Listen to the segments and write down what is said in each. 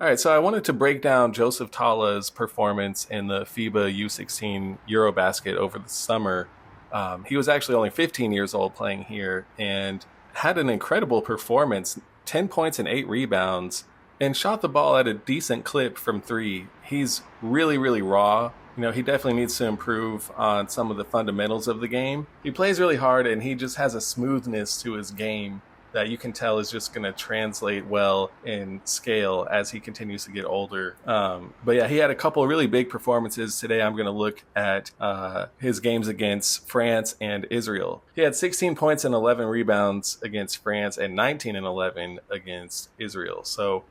All right, so I wanted to break down Joseph Tala's performance in the FIBA U16 EuroBasket over the summer. He was actually only 15 years old playing here and had an incredible performance, 10 points and 8 rebounds, and shot the ball at a decent clip from three. He's really, really raw. He definitely needs to improve on some of the fundamentals of the game. He plays really hard and he just has a smoothness to his game that you can tell is just going to translate well in scale as he continues to get older. But yeah, he had a couple of really big performances. Today I'm going to look at his games against France and Israel. He had 16 points and 11 rebounds against France and 19 and 11 against Israel. So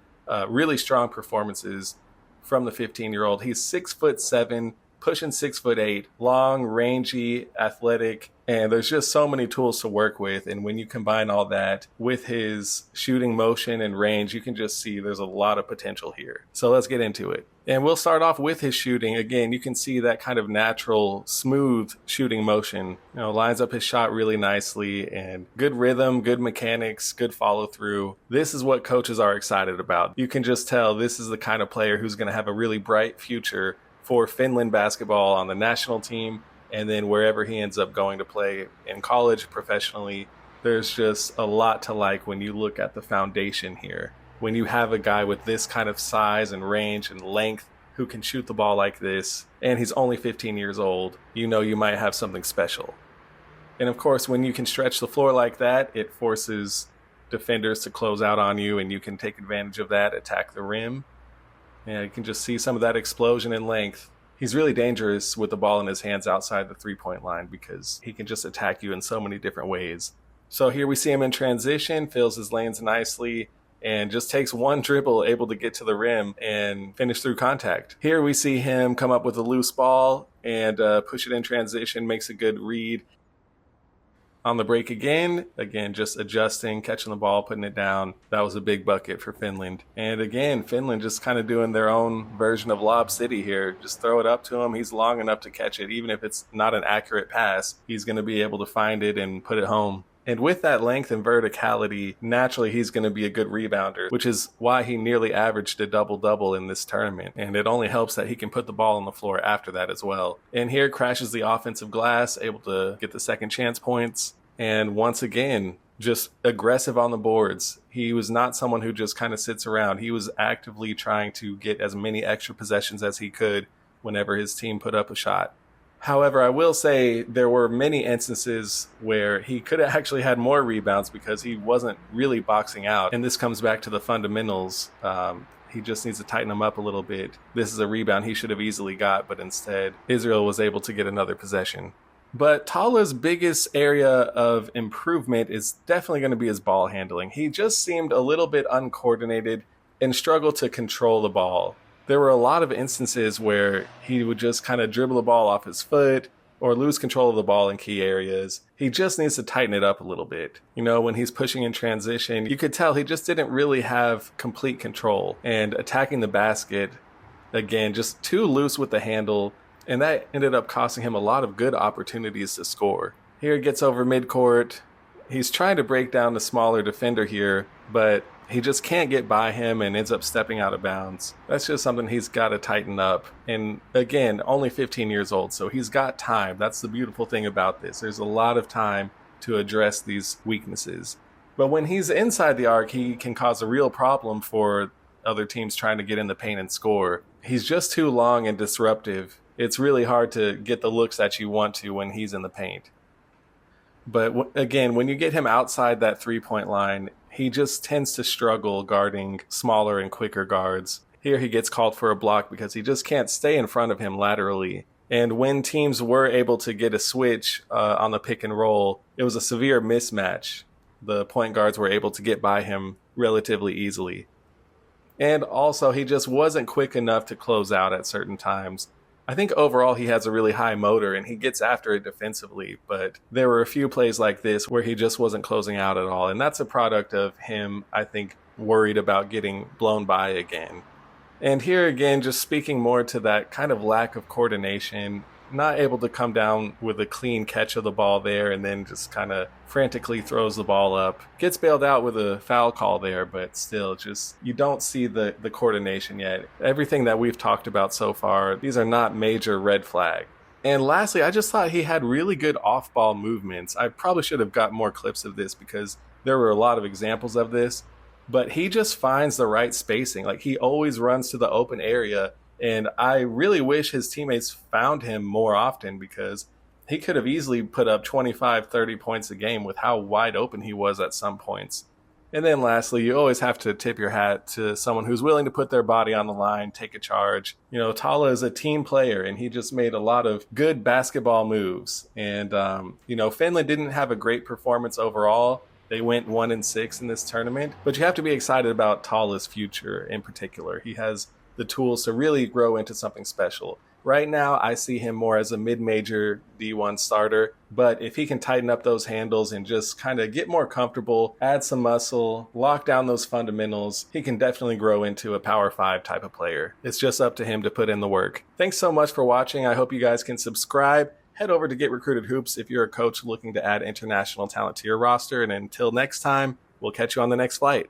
really strong performances from the 15-year-old. He's 6'7", pushing 6'8", long, rangy, athletic, and there's just so many tools to work with. And when you combine all that with his shooting motion and range, you can just see there's a lot of potential here. So let's get into it. And we'll start off with his shooting. Again, you can see that kind of natural, smooth shooting motion. Lines up his shot really nicely, and good rhythm, good mechanics, good follow through. This is what coaches are excited about. You can just tell this is the kind of player who's going to have a really bright future for Finland basketball on the national team, and then wherever he ends up going to play in college, professionally. There's just a lot to like when you look at the foundation here. When you have a guy with this kind of size and range and length who can shoot the ball like this, and he's only 15 years old, you might have something special. And of course, when you can stretch the floor like that, it forces defenders to close out on you, and you can take advantage of that, attack the rim. And you can just see some of that explosion in length. He's really dangerous with the ball in his hands outside the three-point line because he can just attack you in so many different ways. So here we see him in transition, fills his lanes nicely, and just takes one dribble, able to get to the rim and finish through contact. Here we see him come up with a loose ball and push it in transition, makes a good read. On the break again, just adjusting, catching the ball, putting it down. That was a big bucket for Finland. And again, Finland just kind of doing their own version of Lob City here. Just throw it up to him. He's long enough to catch it. Even if it's not an accurate pass, he's going to be able to find it and put it home. And with that length and verticality, naturally he's going to be a good rebounder, which is why he nearly averaged a double-double in this tournament. And it only helps that he can put the ball on the floor after that as well. And here crashes the offensive glass, able to get the second chance points. And once again, just aggressive on the boards. He was not someone who just kind of sits around. He was actively trying to get as many extra possessions as he could whenever his team put up a shot. However, I will say there were many instances where he could have actually had more rebounds because he wasn't really boxing out. And this comes back to the fundamentals. He just needs to tighten them up a little bit. This is a rebound he should have easily got, but instead Israel was able to get another possession. But Tala's biggest area of improvement is definitely going to be his ball handling. He just seemed a little bit uncoordinated and struggled to control the ball. There were a lot of instances where he would just kind of dribble the ball off his foot or lose control of the ball in key areas. He just needs to tighten it up a little bit. When he's pushing in transition, you could tell he just didn't really have complete control. And attacking the basket, again, just too loose with the handle. And that ended up costing him a lot of good opportunities to score. Here he gets over midcourt. He's trying to break down the smaller defender here, but he just can't get by him and ends up stepping out of bounds. That's just something he's got to tighten up. And again, only 15 years old, so he's got time. That's the beautiful thing about this. There's a lot of time to address these weaknesses. But when he's inside the arc, he can cause a real problem for other teams trying to get in the paint and score. He's just too long and disruptive. It's really hard to get the looks that you want to when he's in the paint. But again, when you get him outside that three-point line, he just tends to struggle guarding smaller and quicker guards. Here he gets called for a block because he just can't stay in front of him laterally. And when teams were able to get a switch on the pick and roll, it was a severe mismatch. The point guards were able to get by him relatively easily. And also, he just wasn't quick enough to close out at certain times. I think overall he has a really high motor and he gets after it defensively, but there were a few plays like this where he just wasn't closing out at all. And that's a product of him, I think, worried about getting blown by again. And here again, just speaking more to that kind of lack of coordination, not able to come down with a clean catch of the ball there, and then just kind of frantically throws the ball up. Gets bailed out with a foul call there, but still, just you don't see the coordination yet. Everything that we've talked about so far, these are not major red flag. And lastly, I just thought he had really good off-ball movements. I probably should have got more clips of this because there were a lot of examples of this, but he just finds the right spacing. Like, he always runs to the open area, and I really wish his teammates found him more often because he could have easily put up 25, 30 points a game with how wide open he was at some points. And then lastly, you always have to tip your hat to someone who's willing to put their body on the line, take a charge. You know, Tala is a team player, and he just made a lot of good basketball moves. And, Finland didn't have a great performance overall. They went 1-6 in this tournament, but you have to be excited about Tala's future in particular. He has the tools to really grow into something special. Right now, I see him more as a mid-major D1 starter, but if he can tighten up those handles and just kind of get more comfortable, add some muscle, lock down those fundamentals, he can definitely grow into a Power 5 type of player. It's just up to him to put in the work. Thanks so much for watching. I hope you guys can subscribe. Head over to Get Recruited Hoops if you're a coach looking to add international talent to your roster. And until next time, we'll catch you on the next flight.